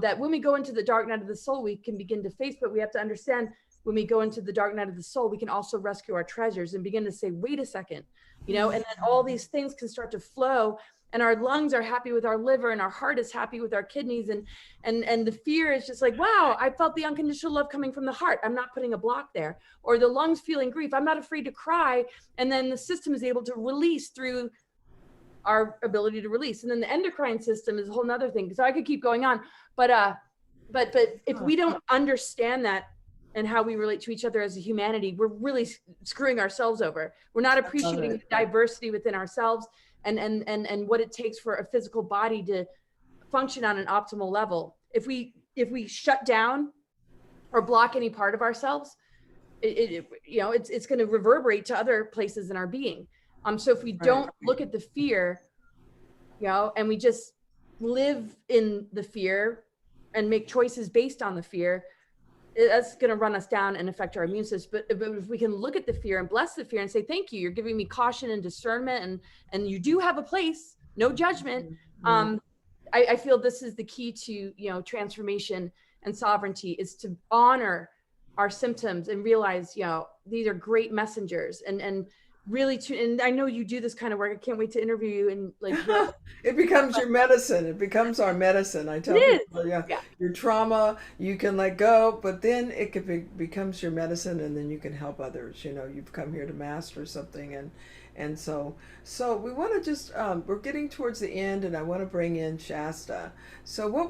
that when we go into the dark night of the soul, we can begin to face, but we have to understand when we go into the dark night of the soul, we can also rescue our treasures and begin to say, wait a second, you know, and then all these things can start to flow and our lungs are happy with our liver, and our heart is happy with our kidneys, and the fear is just like, wow, I felt the unconditional love coming from the heart, I'm not putting a block there. Or the lungs feeling grief, I'm not afraid to cry, and then the system is able to release through our ability to release. And then the endocrine system is a whole nother thing, so I could keep going on, but if we don't understand that and how we relate to each other as a humanity, we're really screwing ourselves over. We're not appreciating the diversity within ourselves, and what it takes for a physical body to function on an optimal level. If we shut down or block any part of ourselves, it's going to reverberate to other places in our being. So if we don't look at the fear, and we just live in the fear and make choices based on the fear, that's going to run us down and affect our immune system. But if we can look at the fear and bless the fear and say, thank you, you're giving me caution and discernment, and you do have a place, no judgment. I feel this is the key to, transformation and sovereignty, is to honor our symptoms and realize, these are great messengers, and really and I know you do this kind of work. I can't wait to interview you, and it becomes your medicine. It becomes our medicine. I tell people, your trauma you can let go, but then it becomes your medicine, and then you can help others. You've come here to master something, and so we want to just we're getting towards the end, and I want to bring in Shasta. So what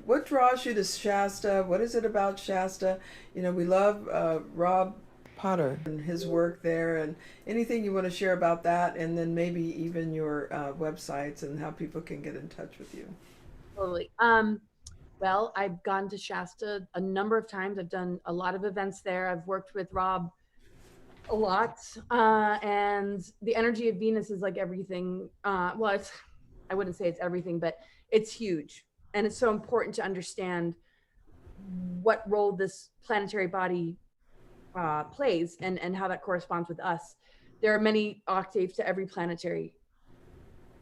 what draws you to Shasta? What is it about Shasta? We love Rob Potter and his work there, and anything you want to share about that, and then maybe even your websites and how people can get in touch with you. Totally. Well, I've gone to Shasta a number of times. I've done a lot of events there. I've worked with Rob a lot, and the energy of Venus is like everything. I wouldn't say it's everything, but it's huge, and it's so important to understand what role this planetary body plays, and how that corresponds with us. There are many octaves to every planetary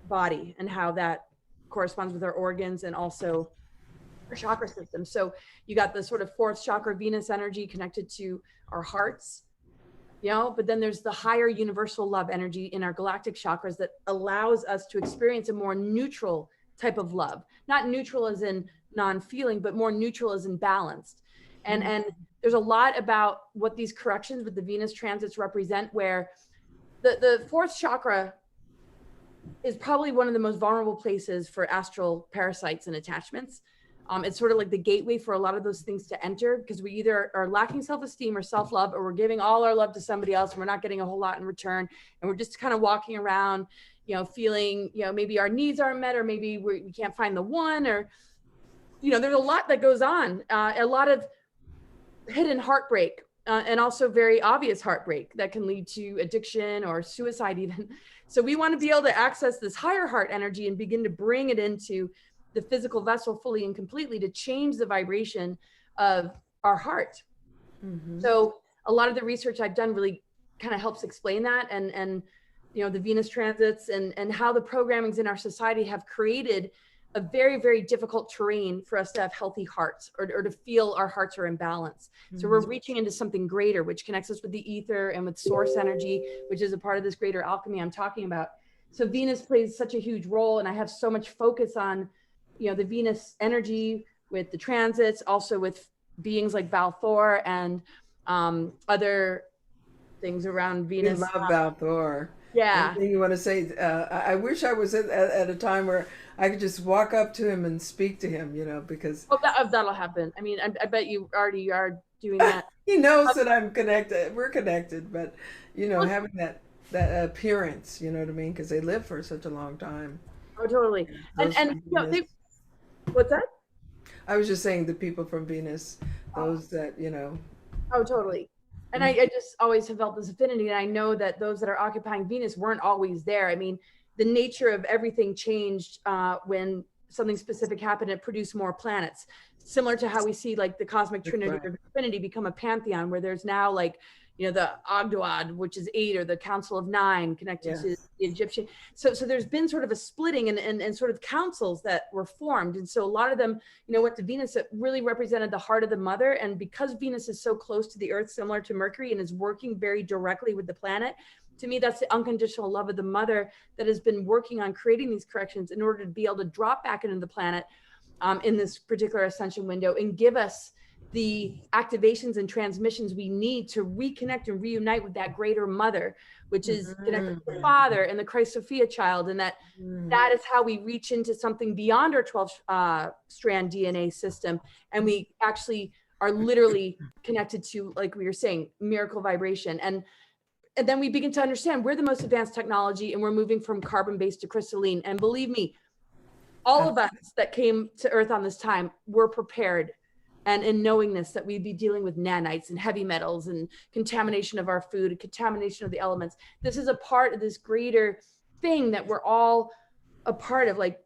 body, and how that corresponds with our organs and also our chakra system. So you got the sort of fourth chakra Venus energy connected to our hearts, but then there's the higher universal love energy in our galactic chakras that allows us to experience a more neutral type of love. Not neutral as in non-feeling, but more neutral as in balanced. And there's a lot about what these corrections with the Venus transits represent, where the fourth chakra is probably one of the most vulnerable places for astral parasites and attachments. It's sort of like the gateway for a lot of those things to enter, because we either are lacking self-esteem or self-love, or we're giving all our love to somebody else and we're not getting a whole lot in return. And we're just kind of walking around, feeling, maybe our needs aren't met, or maybe we can't find the one, or, there's a lot that goes on, a lot of hidden heartbreak, and also very obvious heartbreak that can lead to addiction or suicide even. So we want to be able to access this higher heart energy and begin to bring it into the physical vessel fully and completely, to change the vibration of our heart. So a lot of the research I've done really kind of helps explain that, and the Venus transits and how the programmings in our society have created a very, very difficult terrain for us to have healthy hearts, or to feel our hearts are in balance. So we're reaching into something greater, which connects us with the ether and with source energy, which is a part of this greater alchemy I'm talking about. So Venus plays such a huge role, and I have so much focus on, the Venus energy with the transits, also with beings like Balthor and other things around Venus. We love Balthor. Yeah. Anything you want to say? I wish I was at a time where I could just walk up to him and speak to him, because that'll happen. I mean, I bet you already are doing that. he knows that I'm connected. We're connected, but having that appearance, you know what I mean? Because they live for such a long time. Oh, totally. What's that? I was just saying the people from Venus, those that Oh, totally. And I just always have felt this affinity, and I know that those that are occupying Venus weren't always there. I mean, the nature of everything changed when something specific happened. It produced more planets, similar to how we see like the cosmic trinity or Trinity become a pantheon, where there's now like the Ogdoad, which is 8, or the Council of 9 connected to the Egyptian. So there's been sort of a splitting and sort of councils that were formed. And so a lot of them, went to Venus, that really represented the heart of the mother. And because Venus is so close to the earth, similar to Mercury, and is working very directly with the planet, To me, that's the unconditional love of the mother that has been working on creating these corrections in order to be able to drop back into the planet in this particular ascension window and give us the activations and transmissions we need to reconnect and reunite with that greater mother, which is connected to the Father and the Christ Sophia child. And that is how we reach into something beyond our 12 strand DNA system. And we actually are literally connected to, like we were saying, miracle vibration. And then we begin to understand we're the most advanced technology, and we're moving from carbon-based to crystalline. And believe me, all of us that came to Earth on this time were prepared, and in knowingness that we'd be dealing with nanites and heavy metals and contamination of our food and contamination of the elements. This is a part of this greater thing that we're all a part of, like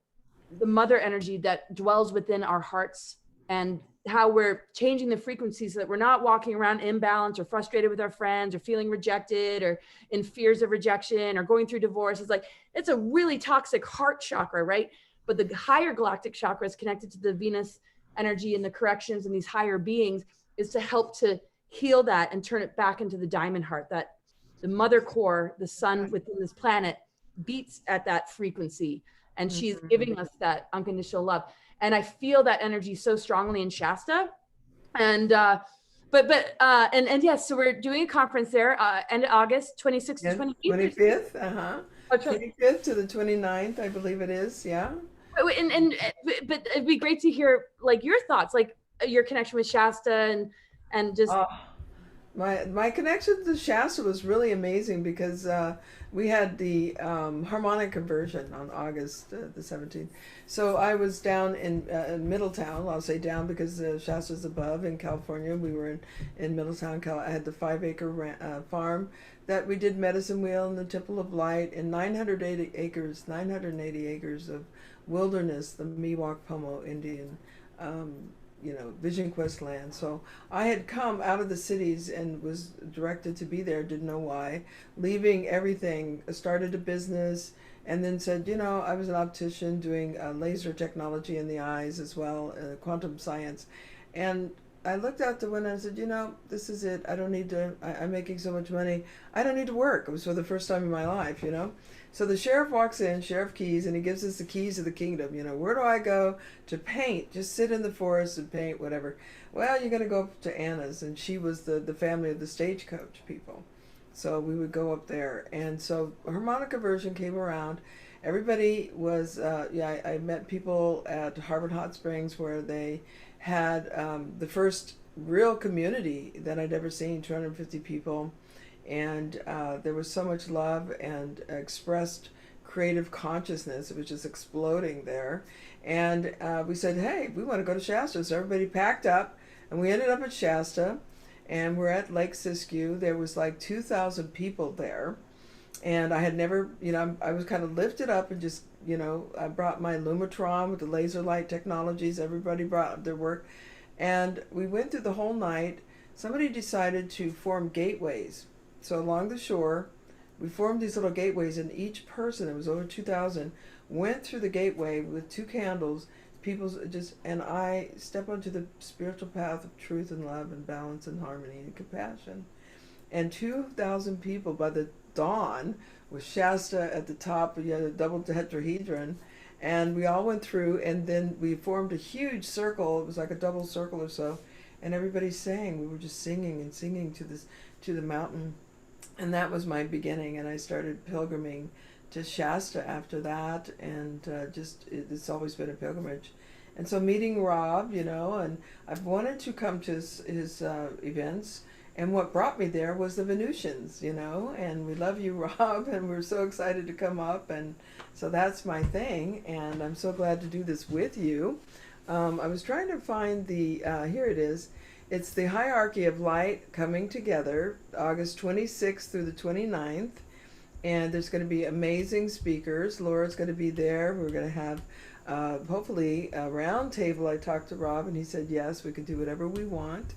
the mother energy that dwells within our hearts, and how we're changing the frequencies so that we're not walking around imbalanced or frustrated with our friends or feeling rejected or in fears of rejection or going through divorce. It's like, it's a really toxic heart chakra, right? But the higher galactic chakra is connected to the Venus energy and the corrections and these higher beings, is to help to heal that and turn it back into the diamond heart, that the mother core, the sun within this planet, beats at that frequency. And she's giving us that unconditional love. And I feel that energy so strongly in Shasta. And and yes, so we're doing a conference there end of August, 26th to 25th. 25th to the 29th, I believe it is. Yeah. But it'd be great to hear like your thoughts, like your connection with Shasta and just my connection to Shasta was really amazing because we had the harmonic conversion on August the 17th. So I was down in Middletown. I'll say down because Shasta's above in California. We were in Middletown. I had the 5-acre farm that we did medicine wheel and the Temple of Light, and 980 acres of wilderness, the Miwok Pomo Indian Vision Quest land. So I had come out of the cities and was directed to be there, didn't know why, leaving everything, started a business, and then said, I was an optician doing laser technology in the eyes as well, quantum science. And I looked out the window and said, this is it. I don't need to, I'm making so much money. I don't need to work. It was for the first time in my life, So the sheriff walks in, Sheriff Keys, and he gives us the keys of the kingdom. Where do I go to paint? Just sit in the forest and paint, whatever. Well, you're going to go up to Anna's, and she was the family of the stagecoach people. So we would go up there. And so harmonic conversion came around. Everybody was, I met people at Harvard Hot Springs where they had the first real community that I'd ever seen, 250 people. And there was so much love and expressed creative consciousness. It was just exploding there. And we said, hey, we want to go to Shasta. So everybody packed up, and we ended up at Shasta, and we're at Lake Siskiyou. There was like 2,000 people there. And I had never, I was kind of lifted up and just, I brought my Lumitron with the laser light technologies. Everybody brought their work. And we went through the whole night. Somebody decided to form gateways. So along the shore, we formed these little gateways, and each person, it was over 2,000, went through the gateway with 2 candles. And I step onto the spiritual path of truth and love and balance and harmony and compassion. And 2,000 people by the dawn, with Shasta at the top. We had a double tetrahedron, and we all went through, and then we formed a huge circle. It was like a double circle or so, and everybody sang. We were just singing and singing to the mountain. And that was my beginning, and I started pilgriming to Shasta after that, and it's always been a pilgrimage. And so meeting Rob, and I've wanted to come to his events, and what brought me there was the Venusians, and we love you, Rob, and we're so excited to come up, and so that's my thing, and I'm so glad to do this with you. I was trying to find here it is. It's the Hierarchy of Light coming together, August 26th through the 29th. And there's going to be amazing speakers. Laura's going to be there. We're going to have, hopefully, a round table. I talked to Rob, and he said, yes, we can do whatever we want.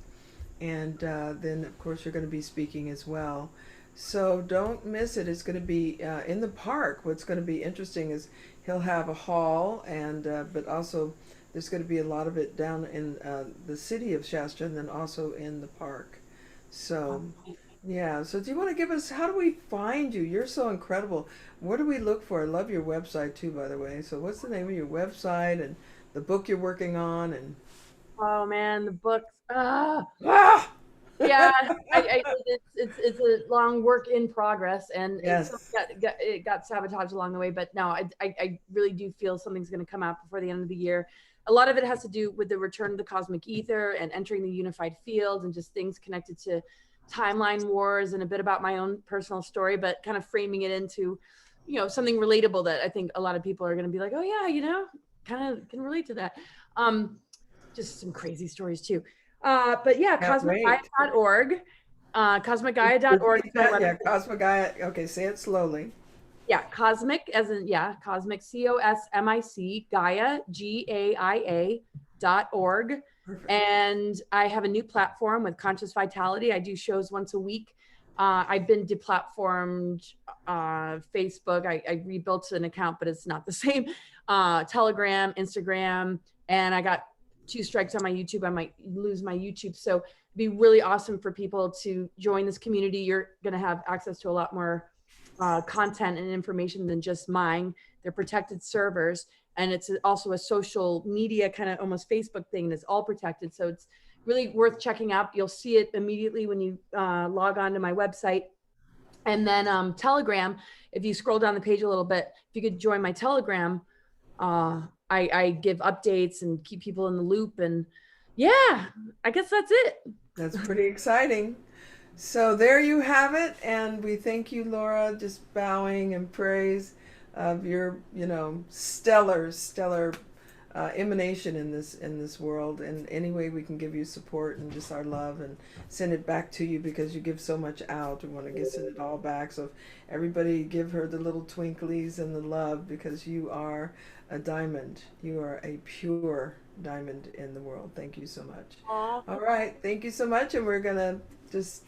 And then, of course, you're going to be speaking as well. So don't miss it. It's going to be in the park. What's going to be interesting is he'll have a hall, and but also there's going to be a lot of it down in the city of Shasta, and then also in the park. So Yeah. So do you want to give us, how do we find you? You're so incredible. What do we look for? I love your website too, by the way. So what's the name of your website and the book you're working on and Oh man, the books. ah Yeah, it's a long work in progress, and some yes. it got sabotaged along the way. But no, I really do feel something's going to come out before the end of the year. A lot of it has to do with the return of the cosmic ether and entering the unified field, and just things connected to timeline wars and a bit about my own personal story, but kind of framing it into, something relatable that I think a lot of people are going to be like, oh yeah, kind of can relate to that. Just some crazy stories too. But yeah, Can't wait. cosmicgaia.org. Cosmicgaia.org is Repeat my that. Yeah, website. Cosmic Gaia. Okay, say it slowly. Yeah, cosmic as in, yeah, cosmic, COSMIC, Gaia, GAIA.org. Perfect. And I have a new platform with Conscious Vitality. I do shows once a week. I've been deplatformed, Facebook. I rebuilt an account, but it's not the same. Telegram, Instagram, and I got 2 strikes on my YouTube. I might lose my YouTube. So it'd be really awesome for people to join this community. You're going to have access to a lot more content and information than just mine. They're protected servers, and it's also a social media kind of almost Facebook thing that's all protected. So it's really worth checking out. You'll see it immediately when you log on to my website. And then Telegram, if you scroll down the page a little bit, if you could join my Telegram, I give updates and keep people in the loop. And yeah, I guess that's it. That's pretty exciting. So there you have it, and we thank you, Laura, just bowing in praise of your, stellar emanation in this world. And any way we can give you support and just our love and send it back to you because you give so much out. We want to send it all back. So everybody give her the little twinklies and the love because you are a diamond. You are a pure diamond in the world. Thank you so much. Aww. All right, thank you so much, and we're gonna just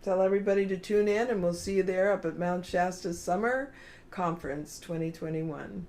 tell everybody to tune in, and we'll see you there up at Mount Shasta Summer Conference 2021.